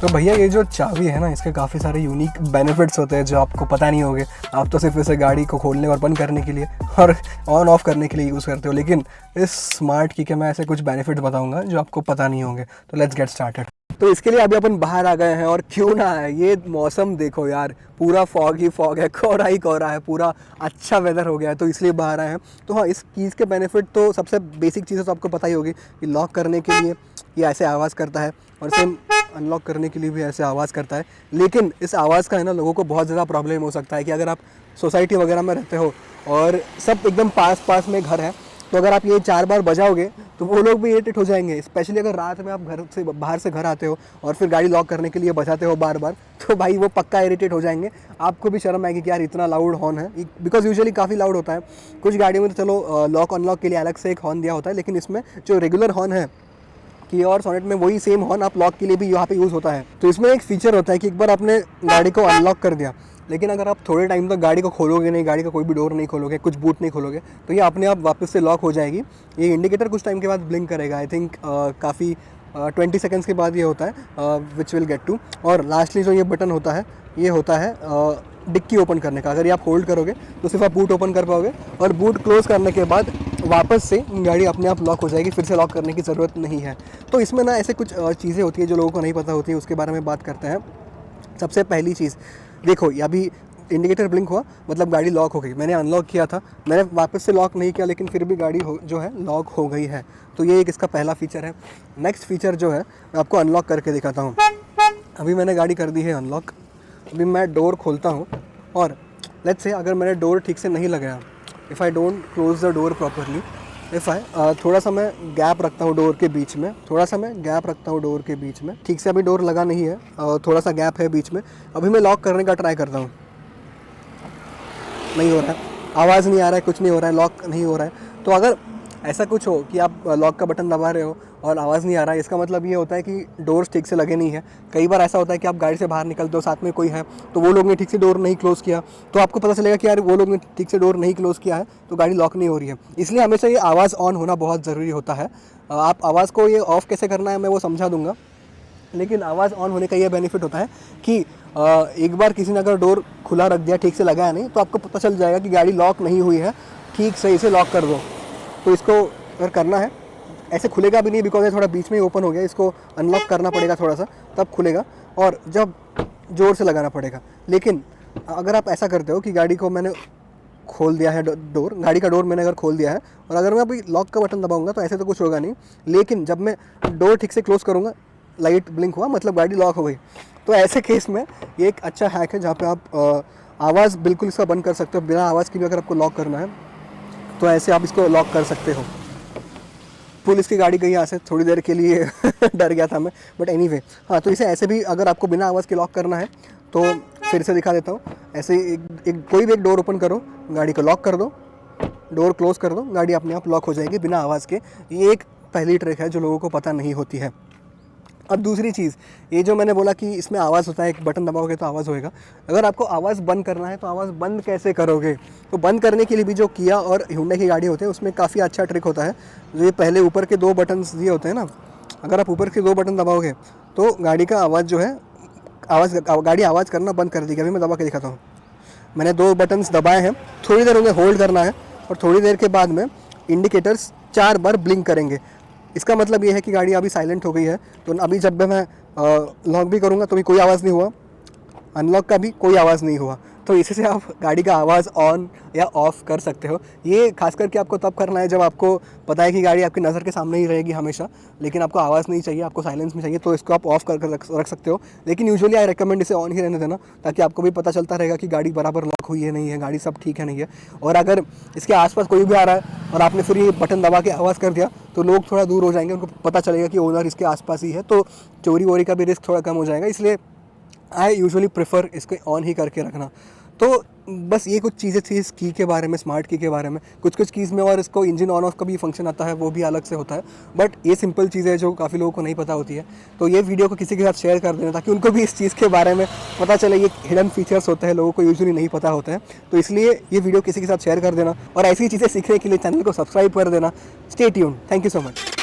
तो भैया ये जो चाबी है ना, इसके काफ़ी सारे यूनिक बेनिफिट्स होते हैं जो आपको पता नहीं होंगे। आप तो सिर्फ इसे गाड़ी को खोलने और बंद करने के लिए और ऑन ऑफ करने के लिए यूज़ करते हो, लेकिन इस स्मार्ट की के मैं ऐसे कुछ बेनिफिट बताऊंगा जो आपको पता नहीं होंगे। तो लेट्स गेट स्टार्टेड। तो इसके लिए अभी अपन बाहर आ गए हैं, और क्यों ना है, ये मौसम देखो यार, पूरा फॉग ही फॉग है, कोहरा ही कोहरा है, पूरा अच्छा वेदर हो गया है, तो इसलिए बाहर आए हैं। तो हाँ, इस कीज़ के बेनिफिट तो सबसे बेसिक चीज़ें तो आपको पता ही होगी कि लॉक करने के लिए ये ऐसे आवाज़ करता है, और सेम अनलॉक करने के लिए भी ऐसे आवाज़ करता है। लेकिन इस आवाज़ का है ना, लोगों को बहुत ज़्यादा प्रॉब्लम हो सकता है कि अगर आप सोसाइटी वगैरह में रहते हो और सब एकदम पास पास में घर है, तो अगर आप ये 4 बार बजाओगे तो वो लोग भी इरिटेट हो जाएंगे। स्पेशली अगर रात में आप घर से बाहर से घर आते हो और फिर गाड़ी लॉक करने के लिए बजाते हो बार बार, तो भाई वो पक्का इरिटेट हो जाएंगे। आपको भी शर्म आएगी कि यार इतना लाउड हॉर्न है, बिकॉज यूजुअली काफ़ी लाउड होता है। कुछ गाड़ियों में तो चलो लॉक अनलॉक के लिए अलग से एक हॉर्न दिया होता है, लेकिन इसमें जो रेगुलर हॉर्न है कि और सोनेट में वही सेम हॉर्न आप लॉक के लिए भी यहाँ पे यूज़ होता है। तो इसमें एक फीचर होता है कि एक बार आपने गाड़ी को अनलॉक कर दिया, लेकिन अगर आप थोड़े टाइम तक गाड़ी को खोलोगे नहीं, गाड़ी का कोई भी डोर नहीं खोलोगे, कुछ बूट नहीं खोलोगे, तो ये अपने आप वापस से लॉक हो जाएगी। ये इंडिकेटर कुछ टाइम के बाद ब्लिंक करेगा। आई थिंक काफ़ी 20 सेकेंड्स के बाद ये होता है, विच विल गेट टू। और लास्टली जो ये बटन होता है, ये होता है डिक्की ओपन करने का। अगर ये आप होल्ड करोगे तो सिर्फ आप बूट ओपन कर पाओगे, और बूट क्लोज करने के बाद वापस से गाड़ी अपने आप लॉक हो जाएगी, फिर से लॉक करने की ज़रूरत नहीं है। तो इसमें ना ऐसे कुछ चीज़ें होती है जो लोगों को नहीं पता होती है, उसके बारे में बात करते हैं। सबसे पहली चीज़ देखो, ये अभी इंडिकेटर ब्लिंक हुआ मतलब गाड़ी लॉक हो गई। मैंने अनलॉक किया था, मैंने वापस से लॉक नहीं किया, लेकिन फिर भी गाड़ी जो है लॉक हो गई है। तो ये एक इसका पहला फीचर है। नेक्स्ट फीचर जो है, मैं आपको अनलॉक करके दिखाता हूँ। अभी मैंने गाड़ी कर दी है अनलॉक। अभी मैं डोर खोलता हूँ, और लेट्स से अगर मैंने डोर ठीक से नहीं लगाया, if I don't close the door properly, if I थोड़ा सा मैं गैप रखता हूँ डोर के बीच में, थोड़ा सा मैं गैप रखता हूँ डोर के बीच में, ठीक से अभी डोर लगा नहीं है, थोड़ा सा गैप है बीच में। अभी मैं लॉक करने का ट्राई करता हूँ, नहीं हो रहा है, आवाज़ नहीं आ रहा है, कुछ नहीं हो रहा है, लॉक नहीं हो रहा है। तो अगर ऐसा कुछ हो कि आप लॉक का बटन दबा रहे हो और आवाज़ नहीं आ रहा है, इसका मतलब ये होता है कि डोर्स ठीक से लगे नहीं है। कई बार ऐसा होता है कि आप गाड़ी से बाहर निकलते हो, साथ में कोई है, तो वो लोग ने ठीक से डोर नहीं क्लोज़ किया, तो आपको पता चलेगा कि यार वो लोग ने ठीक से डोर नहीं क्लोज़ किया है, तो गाड़ी लॉक नहीं हो रही है। इसलिए हमेशा ये आवाज़ ऑन होना बहुत ज़रूरी होता है। आप आवाज़ को ये ऑफ़ कैसे करना है मैं वो समझा दूँगा, लेकिन आवाज़ ऑन होने का ये बेनिफिट होता है कि एक बार किसी ने अगर डोर खुला रख दिया, ठीक से लगाया नहीं, तो आपको पता चल जाएगा कि गाड़ी लॉक नहीं हुई है, ठीक सही से लॉक कर दो। तो इसको अगर करना है, ऐसे खुलेगा भी नहीं बिकॉज ये थोड़ा बीच में ही ओपन हो गया, इसको अनलॉक करना पड़ेगा थोड़ा सा, तब खुलेगा, और जब ज़ोर से लगाना पड़ेगा। लेकिन अगर आप ऐसा करते हो कि गाड़ी को मैंने खोल दिया है, डोर, गाड़ी का डोर मैंने अगर खोल दिया है, और अगर मैं अभी लॉक का बटन दबाऊंगा तो ऐसे तो कुछ होगा नहीं, लेकिन जब मैं डोर ठीक से क्लोज़ करूँगा, लाइट ब्लिंक हुआ मतलब गाड़ी लॉक हो गई। तो ऐसे केस में ये एक अच्छा हैक है जहाँ पे आप आवाज़ बिल्कुल इसका बंद कर सकते हो। बिना आवाज़ की भी अगर आपको लॉक करना है तो ऐसे आप इसको लॉक कर सकते हो। पुलिस की गाड़ी गई यहाँ से थोड़ी देर के लिए डर गया था मैं, बट एनीवे हाँ, तो इसे ऐसे भी अगर आपको बिना आवाज़ के लॉक करना है तो फिर से दिखा देता हूँ। ऐसे कोई भी एक डोर ओपन करो, गाड़ी को लॉक कर दो, डोर क्लोज़ कर दो, गाड़ी अपने आप लॉक हो जाएगी बिना आवाज़ के। ये एक पहली ट्रिक है जो लोगों को पता नहीं होती है। अब दूसरी चीज़, ये जो मैंने बोला कि इसमें आवाज़ होता है, एक बटन दबाओगे तो आवाज़ होएगा। अगर आपको आवाज़ बंद करना है तो आवाज़ बंद कैसे करोगे? तो बंद करने के लिए भी जो किया और हुंडई की गाड़ी होते हैं उसमें काफ़ी अच्छा ट्रिक होता है। जो ये पहले ऊपर के 2 बटन्स दिए होते हैं ना, अगर आप ऊपर के 2 बटन दबाओगे तो गाड़ी का आवाज़ जो है, गाड़ी आवाज़ करना बंद कर देगी। अभी मैं दबा के दिखाता हूँ। मैंने 2 बटन्स दबाए हैं, थोड़ी देर उन्हें होल्ड करना है, और थोड़ी देर के बाद में इंडिकेटर्स 4 बार ब्लिंक करेंगे। इसका मतलब ये है कि गाड़ी अभी साइलेंट हो गई है। तो अभी जब मैं लॉक भी करूँगा तो भी कोई आवाज़ नहीं हुआ, अनलॉक का भी कोई आवाज़ नहीं हुआ। तो इसी से आप गाड़ी का आवाज़ ऑन या ऑफ़ कर सकते हो। ये खास करके आपको तब करना है जब आपको पता है कि गाड़ी आपकी नज़र के सामने ही रहेगी हमेशा, लेकिन आपको आवाज़ नहीं चाहिए, आपको साइलेंस में चाहिए, तो इसको आप ऑफ़ कर रख सकते हो। लेकिन यूजुअली आई रिकमेंड इसे ऑन ही रहने देना, ताकि आपको भी पता चलता रहेगा कि गाड़ी बराबर लॉक हुई है नहीं है, गाड़ी सब ठीक है नहीं है। और अगर इसके आसपास कोई भी आ रहा है और आपने फिर ये बटन दबा के आवाज़ कर दिया, तो लोग थोड़ा दूर हो जाएंगे, उनको पता चलेगा कि ओनर इसके आसपास ही है, तो चोरी वोरी का भी रिस्क थोड़ा कम हो जाएगा। इसलिए आई यूजुअली प्रेफर इसको ऑन ही करके रखना। तो बस ये कुछ चीज़ें थी इस की के बारे में, स्मार्ट की के बारे में। कुछ कीज़ में और इसको इंजन ऑन ऑफ का भी फंक्शन आता है, वो भी अलग से होता है, बट ये सिंपल चीज़ें जो काफ़ी लोगों को नहीं पता होती है। तो ये वीडियो को किसी के साथ शेयर कर देना ताकि उनको भी इस चीज़ के बारे में पता चले। ये हिडन फीचर्स होते हैं, लोगों को यूजुअली नहीं पता होते हैं, तो इसलिए ये वीडियो किसी के साथ शेयर कर देना, और ऐसी चीज़ें सीखने के लिए चैनल को सब्सक्राइब कर देना। Stay tuned. Thank you so much.